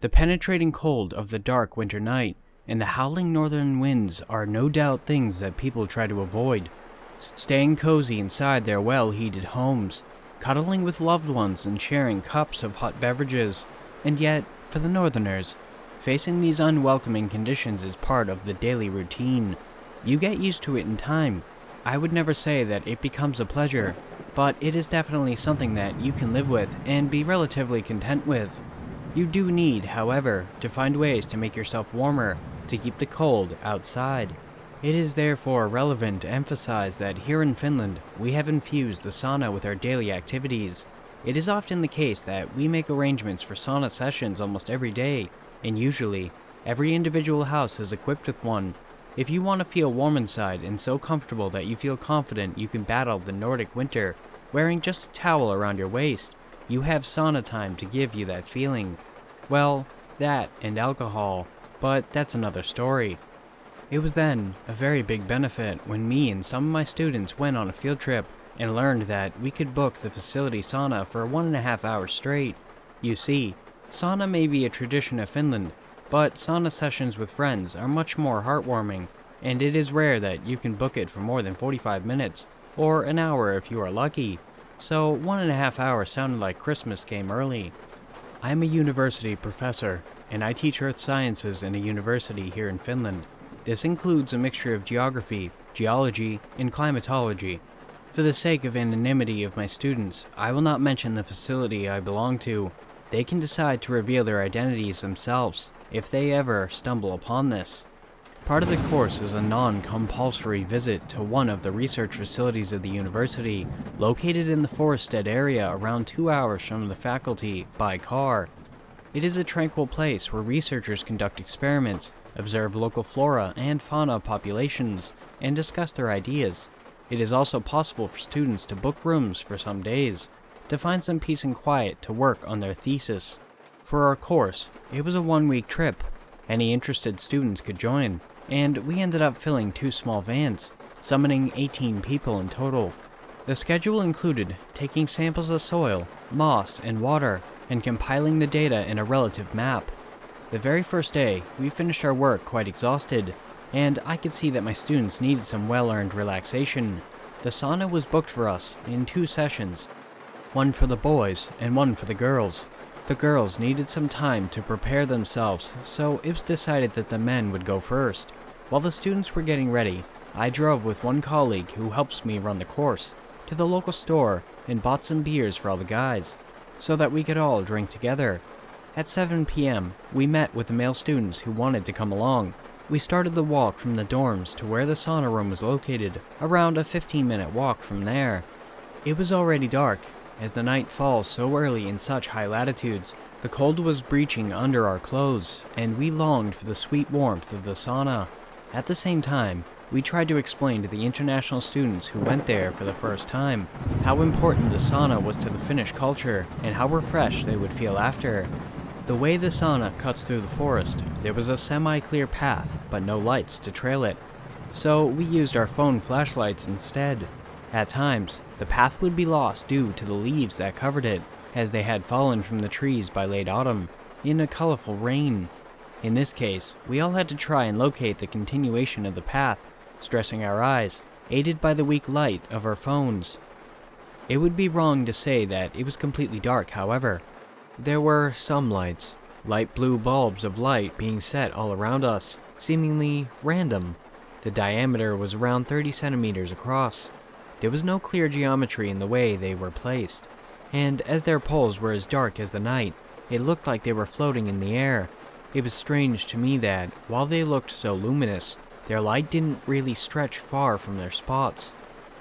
The penetrating cold of the dark winter night and the howling northern winds are no doubt things that people try to avoid. Staying cozy inside their well-heated homes, cuddling with loved ones and sharing cups of hot beverages. And yet, for the northerners, facing these unwelcoming conditions is part of the daily routine. You get used to it in time. I would never say that it becomes a pleasure, but it is definitely something that you can live with and be relatively content with. You do need, however, to find ways to make yourself warmer to keep the cold outside. It is therefore relevant to emphasize that here in Finland, we have infused the sauna with our daily activities. It is often the case that we make arrangements for sauna sessions almost every day, and usually, every individual house is equipped with one. If you want to feel warm inside and so comfortable that you feel confident you can battle the Nordic winter wearing just a towel around your waist, you have sauna time to give you that feeling. Well, that and alcohol, but that's another story. It was then a very big benefit when me and some of my students went on a field trip and learned that we could book the facility sauna for 1.5 hours straight. You see, sauna may be a tradition of Finland, but sauna sessions with friends are much more heartwarming, and it is rare that you can book it for more than 45 minutes, or an hour if you are lucky. So 1.5 hours sounded like Christmas came early. I am a university professor, and I teach earth sciences in a university here in Finland. This includes a mixture of geography, geology, and climatology. For the sake of anonymity of my students, I will not mention the facility I belong to. They can decide to reveal their identities themselves, if they ever stumble upon this. Part of the course is a non-compulsory visit to one of the research facilities of the university, located in the forested area around 2 hours from the faculty by car. It is a tranquil place where researchers conduct experiments, observe local flora and fauna populations, and discuss their ideas. It is also possible for students to book rooms for some days, to find some peace and quiet to work on their thesis. For our course, it was a 1-week trip. Any interested students could join, and we ended up filling 2 small vans, summoning 18 people in total. The schedule included taking samples of soil, moss, and water, and compiling the data in a relative map. The very first day, we finished our work quite exhausted, and I could see that my students needed some well-earned relaxation. The sauna was booked for us in 2 sessions, one for the boys and one for the girls. The girls needed some time to prepare themselves, so it was decided that the men would go first. While the students were getting ready, I drove with one colleague who helps me run the course to the local store and bought some beers for all the guys, so that we could all drink together. At 7 p.m., we met with the male students who wanted to come along. We started the walk from the dorms to where the sauna room was located, around a 15-minute walk from there. It was already dark. As the night falls so early in such high latitudes, the cold was breaching under our clothes, and we longed for the sweet warmth of the sauna. At the same time, we tried to explain to the international students who went there for the first time how important the sauna was to the Finnish culture and how refreshed they would feel after. The way the sauna cuts through the forest, there was a semi-clear path, but no lights to trail it. So we used our phone flashlights instead. At times, the path would be lost due to the leaves that covered it, as they had fallen from the trees by late autumn, in a colorful rain. In this case, we all had to try and locate the continuation of the path, stressing our eyes, aided by the weak light of our phones. It would be wrong to say that it was completely dark, however. There were some lights, light blue bulbs of light being set all around us, seemingly random. The diameter was around 30 centimeters across. There was no clear geometry in the way they were placed, and as their poles were as dark as the night, it looked like they were floating in the air. It was strange to me that, while they looked so luminous, their light didn't really stretch far from their spots.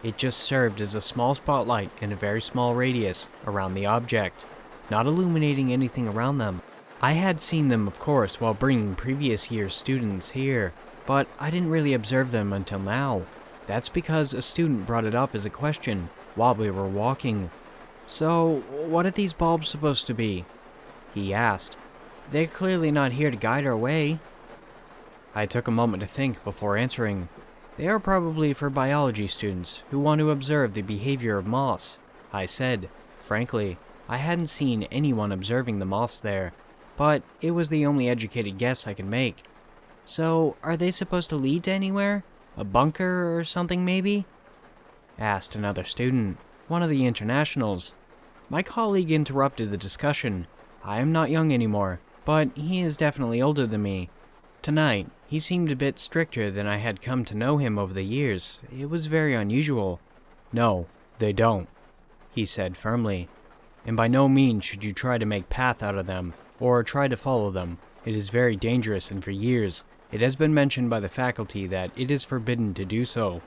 It just served as a small spotlight in a very small radius around the object, not illuminating anything around them. I had seen them, of course, while bringing previous year's students here, but I didn't really observe them until now. That's because a student brought it up as a question while we were walking. "So, what are these bulbs supposed to be?" he asked. "They're clearly not here to guide our way." I took a moment to think before answering. "They are probably for biology students who want to observe the behavior of moths," I said. Frankly, I hadn't seen anyone observing the moths there. but it was the only educated guess I could make. So, are they supposed to lead to anywhere? A bunker or something maybe? Asked another student, one of the internationals. My colleague interrupted the discussion. I am not young anymore, but he is definitely older than me. Tonight, he seemed a bit stricter than I had come to know him over the years. It was very unusual. No, they don't, he said firmly. And by no means should you try to make path out of them, or try to follow them. It is very dangerous, and for years, it has been mentioned by the faculty that it is forbidden to do so.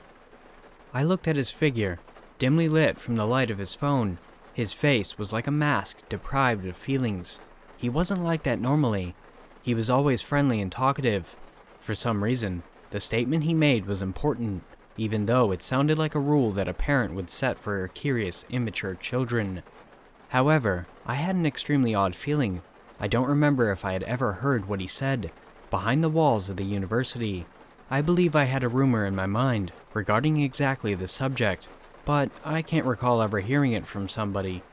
I looked at his figure, dimly lit from the light of his phone. His face was like a mask deprived of feelings. He wasn't like that normally. He was always friendly and talkative. For some reason, the statement he made was important, even though it sounded like a rule that a parent would set for curious, immature children. However, I had an extremely odd feeling. I don't remember if I had ever heard what he said. Behind the walls of the university, I believe I had a rumor in my mind regarding exactly the subject, but I can't recall ever hearing it from somebody.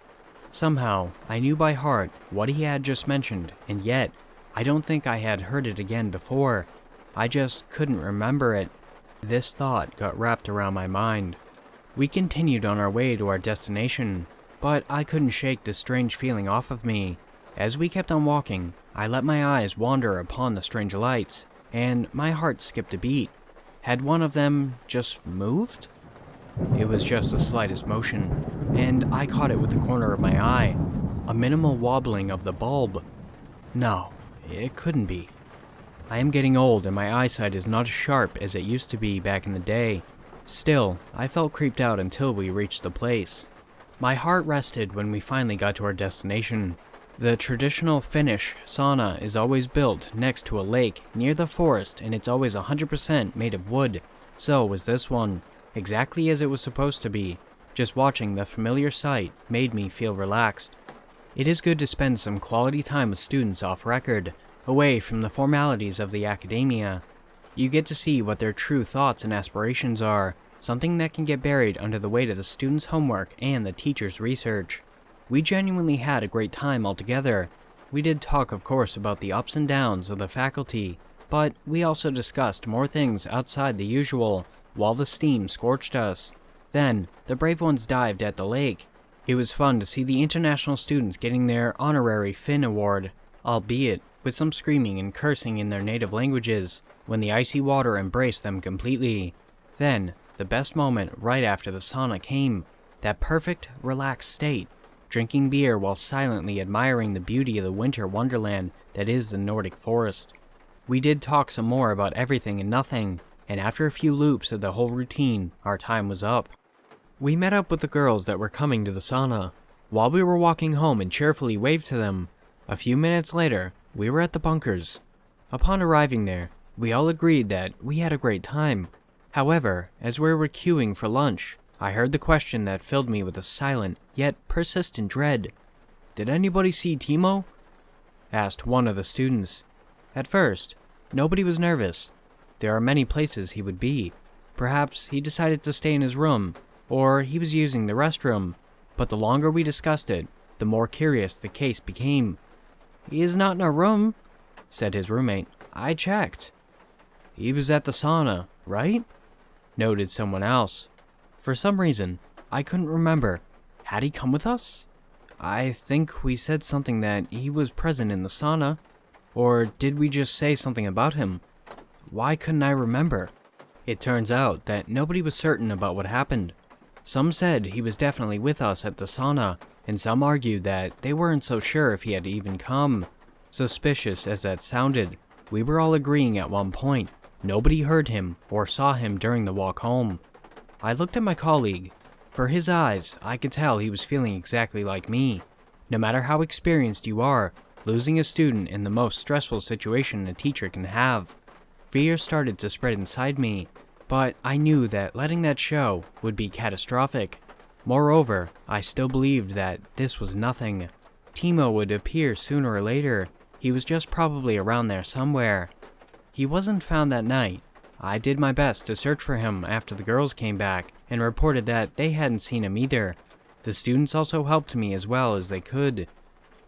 Somehow, I knew by heart what he had just mentioned, and yet, I don't think I had heard it again before. I just couldn't remember it. This thought got wrapped around my mind. We continued on our way to our destination, but I couldn't shake this strange feeling off of me. As we kept on walking, I let my eyes wander upon the strange lights, and my heart skipped a beat. Had one of them just moved? It was just the slightest motion, and I caught it with the corner of my eye. A minimal wobbling of the bulb. No, it couldn't be. I am getting old and my eyesight is not as sharp as it used to be back in the day. Still, I felt creeped out until we reached the place. My heart rested when we finally got to our destination. The traditional Finnish sauna is always built next to a lake near the forest, and it's always 100% made of wood. So was this one, exactly as it was supposed to be. Just watching the familiar sight made me feel relaxed. It is good to spend some quality time with students off record, away from the formalities of the academia. You get to see what their true thoughts and aspirations are, something that can get buried under the weight of the students' homework and the teacher's research. We genuinely had a great time altogether. We did talk, of course, about the ups and downs of the faculty, but we also discussed more things outside the usual, while the steam scorched us. Then, the brave ones dived at the lake. It was fun to see the international students getting their honorary Finn award, albeit with some screaming and cursing in their native languages, when the icy water embraced them completely. Then, the best moment right after the sauna came, that perfect, relaxed state, drinking beer while silently admiring the beauty of the winter wonderland that is the Nordic forest. We did talk some more about everything and nothing, and after a few loops of the whole routine, our time was up. We met up with the girls that were coming to the sauna, while we were walking home and cheerfully waved to them. A few minutes later, we were at the bunkers. Upon arriving there, we all agreed that we had a great time. However, as we were queuing for lunch, I heard the question that filled me with a silent, yet persistent dread. "Did anybody see Timo?" asked one of the students. At first, nobody was nervous. There are many places he would be. Perhaps he decided to stay in his room, or he was using the restroom. But the longer we discussed it, the more curious the case became. "He is not in our room," said his roommate. "I checked." "He was at the sauna, right?" noted someone else. For some reason, I couldn't remember. Had he come with us? I think we said something that he was present in the sauna. Or did we just say something about him? Why couldn't I remember? It turns out that nobody was certain about what happened. Some said he was definitely with us at the sauna, and some argued that they weren't so sure if he had even come. Suspicious as that sounded, we were all agreeing at one point. Nobody heard him or saw him during the walk home. I looked at my colleague. For his eyes, I could tell he was feeling exactly like me. No matter how experienced you are, losing a student in the most stressful situation a teacher can have. Fear started to spread inside me, but I knew that letting that show would be catastrophic. Moreover, I still believed that this was nothing. Timo would appear sooner or later. He was just probably around there somewhere. He wasn't found that night. I did my best to search for him after the girls came back and reported that they hadn't seen him either. The students also helped me as well as they could.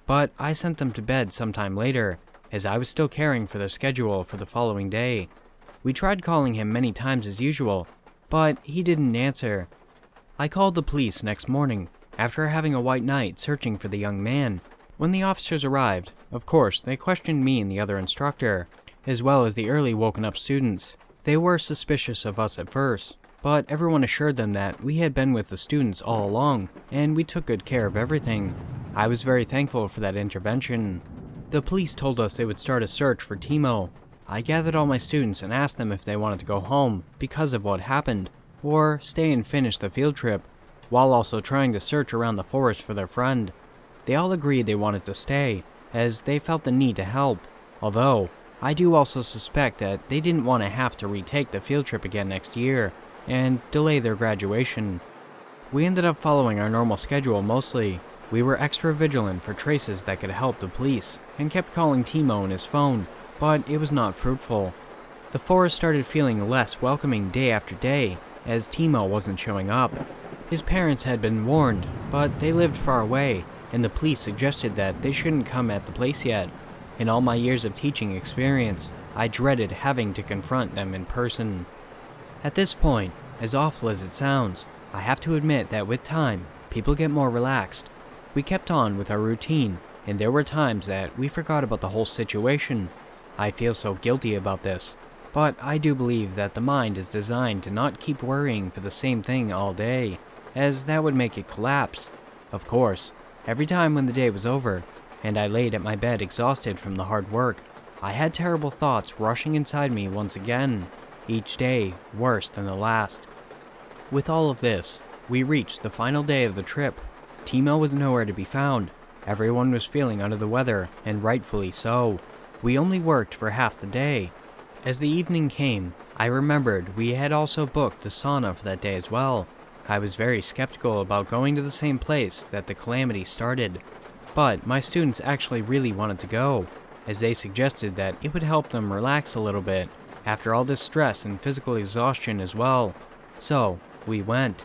but I sent them to bed sometime later, as I was still caring for their schedule for the following day. We tried calling him many times as usual, but he didn't answer. I called the police next morning, after having a white night searching for the young man. When the officers arrived, of course, they questioned me and the other instructor, as well as the early woken up students. They were suspicious of us at first, but everyone assured them that we had been with the students all along, and we took good care of everything. I was very thankful for that intervention. The police told us they would start a search for Timo. I gathered all my students and asked them if they wanted to go home because of what happened, or stay and finish the field trip, while also trying to search around the forest for their friend. They all agreed they wanted to stay, as they felt the need to help, although I do also suspect that they didn't want to have to retake the field trip again next year, and delay their graduation. We ended up following our normal schedule mostly. We were extra vigilant for traces that could help the police, and kept calling Timo on his phone, but it was not fruitful. The forest started feeling less welcoming day after day, as Timo wasn't showing up. His parents had been warned, but they lived far away, and the police suggested that they shouldn't come at the place yet. In all my years of teaching experience, I dreaded having to confront them in person. At this point, as awful as it sounds, I have to admit that with time, people get more relaxed. We kept on with our routine, and there were times that we forgot about the whole situation. I feel so guilty about this, but I do believe that the mind is designed to not keep worrying for the same thing all day, as that would make it collapse. Of course, every time when the day was over, and I laid at my bed exhausted from the hard work, I had terrible thoughts rushing inside me once again, each day worse than the last. With all of this, we reached the final day of the trip. Timo was nowhere to be found. Everyone was feeling under the weather, and rightfully so. We only worked for half the day. As the evening came, I remembered we had also booked the sauna for that day as well. I was very skeptical about going to the same place that the calamity started, but my students actually really wanted to go, as they suggested that it would help them relax a little bit after all this stress and physical exhaustion as well. So, we went.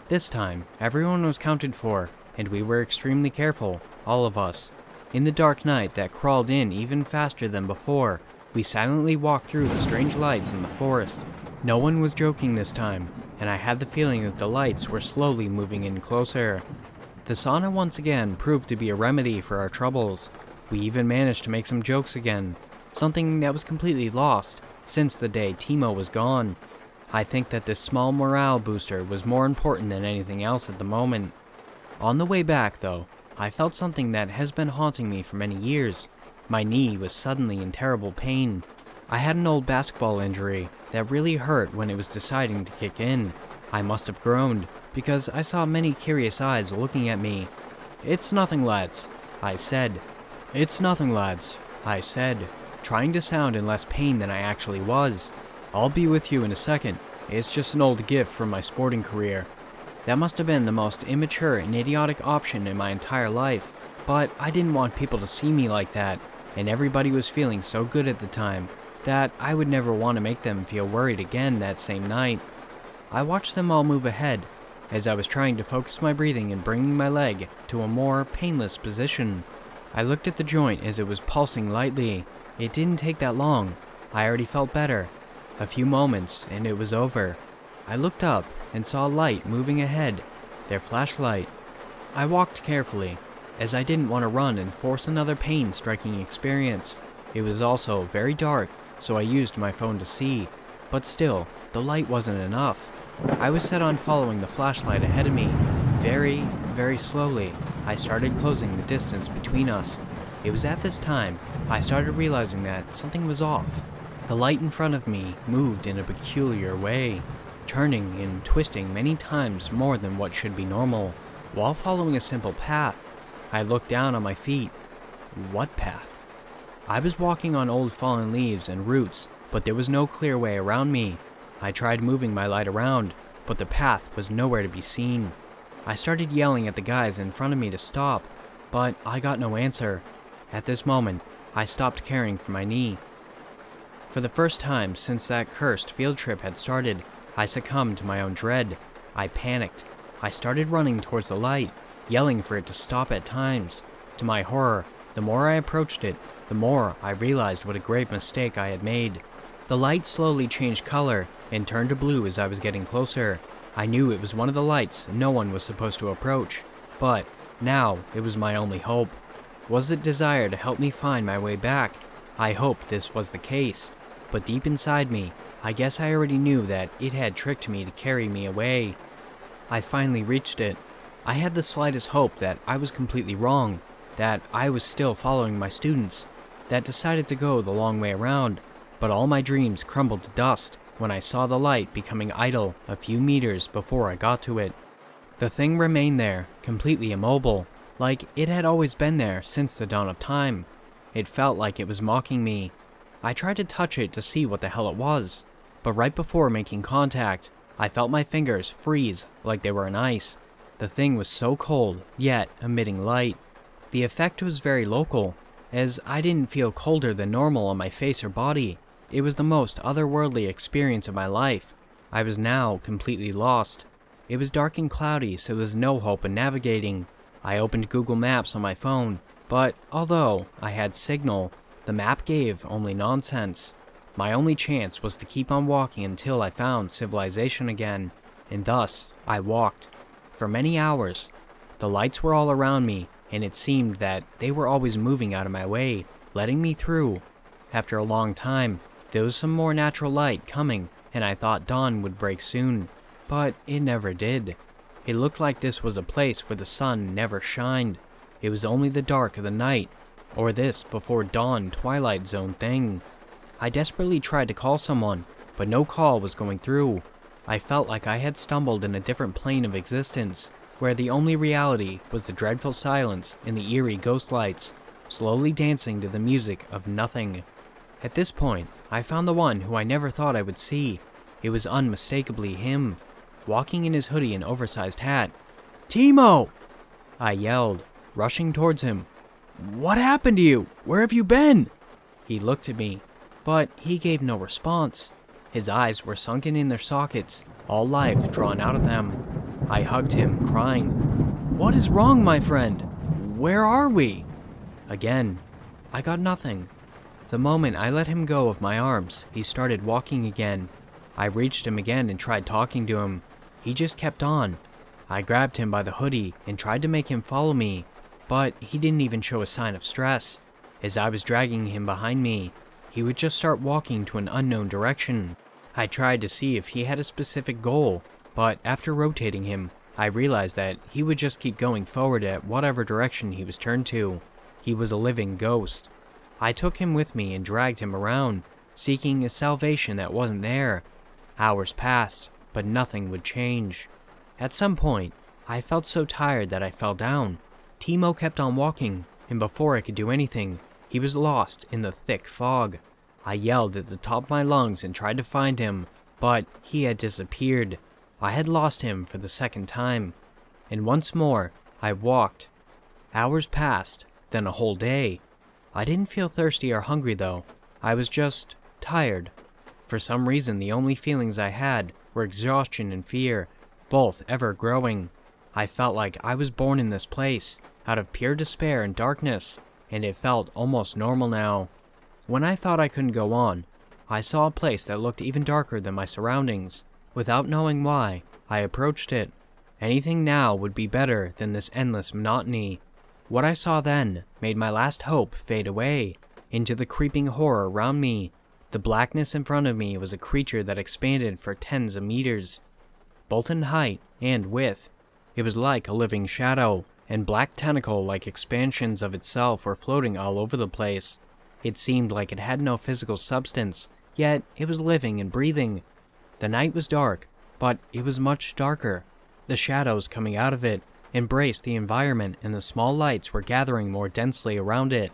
This time, everyone was counted for, and we were extremely careful, all of us. In the dark night that crawled in even faster than before, we silently walked through the strange lights in the forest. No one was joking this time, and I had the feeling that the lights were slowly moving in closer. The sauna once again proved to be a remedy for our troubles. We even managed to make some jokes again, something that was completely lost since the day Timo was gone. I think that this small morale booster was more important than anything else at the moment. On the way back, though, I felt something that has been haunting me for many years. My knee was suddenly in terrible pain. I had an old basketball injury that really hurt when it was deciding to kick in. I must have groaned, because I saw many curious eyes looking at me. "It's nothing, lads," I said. "It's nothing, lads," I said, trying to sound in less pain than I actually was. "I'll be with you in a second. It's just an old gift from my sporting career." That must have been the most immature and idiotic option in my entire life, but I didn't want people to see me like that, and everybody was feeling so good at the time that I would never want to make them feel worried again that same night. I watched them all move ahead, as I was trying to focus my breathing and bringing my leg to a more painless position. I looked at the joint as it was pulsing lightly. It didn't take that long. I already felt better. A few moments, and it was over. I looked up and saw a light moving ahead, their flashlight. I walked carefully, as I didn't want to run and force another pain-striking experience. It was also very dark, so I used my phone to see, but still, the light wasn't enough. I was set on following the flashlight ahead of me. Very, very slowly, I started closing the distance between us. It was at this time I started realizing that something was off. The light in front of me moved in a peculiar way, turning and twisting many times more than what should be normal, while following a simple path. I looked down on my feet. What path? I was walking on old fallen leaves and roots, but there was no clear way around me. I tried moving my light around, but the path was nowhere to be seen. I started yelling at the guys in front of me to stop, but I got no answer. At this moment, I stopped caring for my knee. For the first time since that cursed field trip had started, I succumbed to my own dread. I panicked. I started running towards the light, yelling for it to stop at times. To my horror, the more I approached it, the more I realized what a grave mistake I had made. The light slowly changed color and turned to blue as I was getting closer. I knew it was one of the lights no one was supposed to approach, but now it was my only hope. Was it desire to help me find my way back? I hoped this was the case, but deep inside me, I guess I already knew that it had tricked me to carry me away. I finally reached it. I had the slightest hope that I was completely wrong, that I was still following my students, that decided to go the long way around, but all my dreams crumbled to dust when I saw the light becoming idle a few meters before I got to it. The thing remained there, completely immobile, like it had always been there since the dawn of time. It felt like it was mocking me. I tried to touch it to see what the hell it was, but right before making contact, I felt my fingers freeze like they were in ice. The thing was so cold, yet emitting light. The effect was very local, as I didn't feel colder than normal on my face or body. It was the most otherworldly experience of my life. I was now completely lost. It was dark and cloudy, so there was no hope in navigating. I opened Google Maps on my phone, but although I had signal, the map gave only nonsense. My only chance was to keep on walking until I found civilization again, and thus I walked. For many hours, the lights were all around me, and it seemed that they were always moving out of my way, letting me through. After a long time, there was some more natural light coming, and I thought dawn would break soon, but it never did. It looked like this was a place where the sun never shined. It was only the dark of the night, or this before dawn twilight zone thing. I desperately tried to call someone, but no call was going through. I felt like I had stumbled in a different plane of existence, where the only reality was the dreadful silence and the eerie ghostlights, slowly dancing to the music of nothing. At this point, I found the one who I never thought I would see. It was unmistakably him, walking in his hoodie and oversized hat. "Timo!" I yelled, rushing towards him. "What happened to you? Where have you been?" He looked at me, but he gave no response. His eyes were sunken in their sockets, all life drawn out of them. I hugged him, crying, "What is wrong, my friend? Where are we?" Again, I got nothing. The moment I let him go of my arms, he started walking again. I reached him again and tried talking to him. He just kept on. I grabbed him by the hoodie and tried to make him follow me, but he didn't even show a sign of stress. As I was dragging him behind me, he would just start walking to an unknown direction. I tried to see if he had a specific goal, but after rotating him, I realized that he would just keep going forward at whatever direction he was turned to. He was a living ghost. I took him with me and dragged him around, seeking a salvation that wasn't there. Hours passed, but nothing would change. At some point, I felt so tired that I fell down. Timo kept on walking, and before I could do anything, he was lost in the thick fog. I yelled at the top of my lungs and tried to find him, but he had disappeared. I had lost him for the second time. And once more, I walked. Hours passed, then a whole day. I didn't feel thirsty or hungry though. I was just tired. For some reason, the only feelings I had were exhaustion and fear, both ever growing. I felt like I was born in this place, out of pure despair and darkness, and it felt almost normal now. When I thought I couldn't go on, I saw a place that looked even darker than my surroundings. Without knowing why, I approached it. Anything now would be better than this endless monotony. What I saw then made my last hope fade away, into the creeping horror around me. The blackness in front of me was a creature that expanded for tens of meters, both in height and width. It was like a living shadow, and black tentacle-like expansions of itself were floating all over the place. It seemed like it had no physical substance, yet it was living and breathing. The night was dark, but it was much darker. The shadows coming out of it embraced the environment, and the small lights were gathering more densely around it.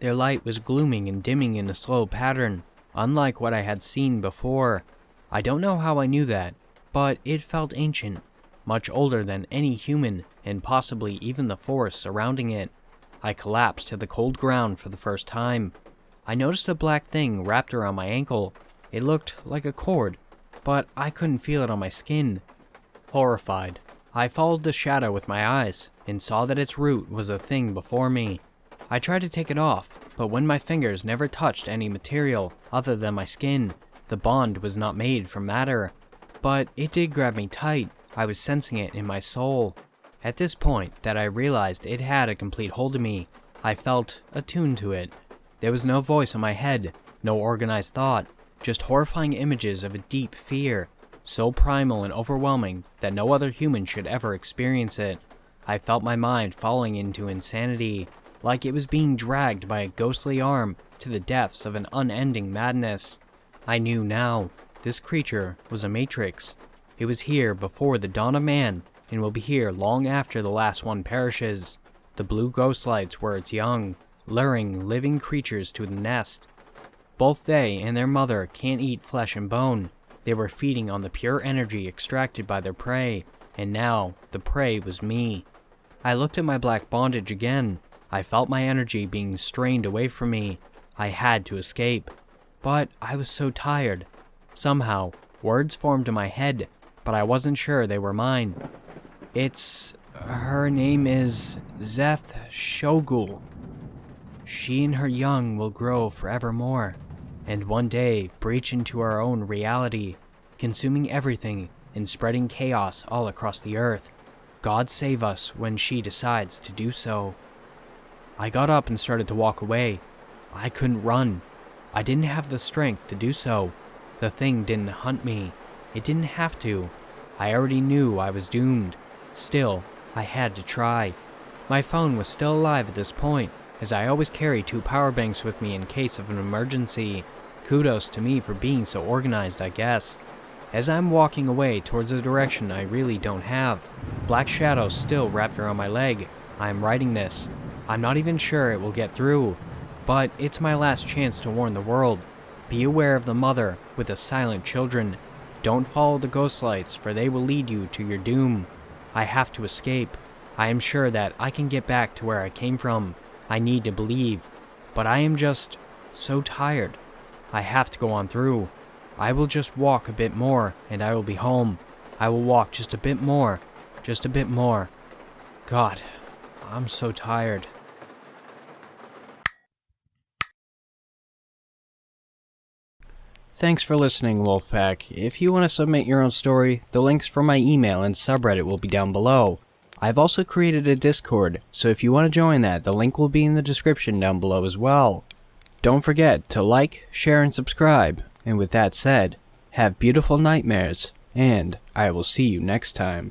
Their light was glooming and dimming in a slow pattern, unlike what I had seen before. I don't know how I knew that, but it felt ancient, much older than any human, and possibly even the forest surrounding it. I collapsed to the cold ground for the first time. I noticed a black thing wrapped around my ankle. It looked like a cord, but I couldn't feel it on my skin. Horrified, I followed the shadow with my eyes and saw that its root was a thing before me. I tried to take it off, but when my fingers never touched any material other than my skin, the bond was not made from matter. But it did grab me tight. I was sensing it in my soul. At this point that I realized it had a complete hold of me, I felt attuned to it. There was no voice in my head, no organized thought, just horrifying images of a deep fear, so primal and overwhelming that no other human should ever experience it. I felt my mind falling into insanity, like it was being dragged by a ghostly arm to the depths of an unending madness. I knew now, this creature was a matrix. It was here before the dawn of man, and will be here long after the last one perishes. The blue ghostlights were its young, luring living creatures to the nest. Both they and their mother can't eat flesh and bone. They were feeding on the pure energy extracted by their prey, and now the prey was me. I looked at my black bondage again. I felt my energy being strained away from me. I had to escape. But I was so tired. Somehow, words formed in my head, but I wasn't sure they were mine. Her name is Zeth Shogul. She and her young will grow forevermore, and one day breach into our own reality, consuming everything and spreading chaos all across the earth. God save us when she decides to do so. I got up and started to walk away. I couldn't run. I didn't have the strength to do so. The thing didn't hunt me. It didn't have to. I already knew I was doomed. Still, I had to try. My phone was still alive at this point, as I always carry 2 power banks with me in case of an emergency. Kudos to me for being so organized, I guess. As I'm walking away towards a direction I really don't have, black shadows still wrapped around my leg. I am writing this. I'm not even sure it will get through, but it's my last chance to warn the world. Be aware of the mother with the silent children. Don't follow the ghostlights, for they will lead you to your doom. I have to escape. I am sure that I can get back to where I came from. I need to believe, but I am just so tired. I have to go on through. I will just walk a bit more, and I will be home. I will walk just a bit more. Just a bit more. God, I'm so tired. Thanks for listening, Wolfpack. If you want to submit your own story, the links for my email and subreddit will be down below. I've also created a Discord, so if you want to join that, the link will be in the description down below as well. Don't forget to like, share, and subscribe. And with that said, have beautiful nightmares, and I will see you next time.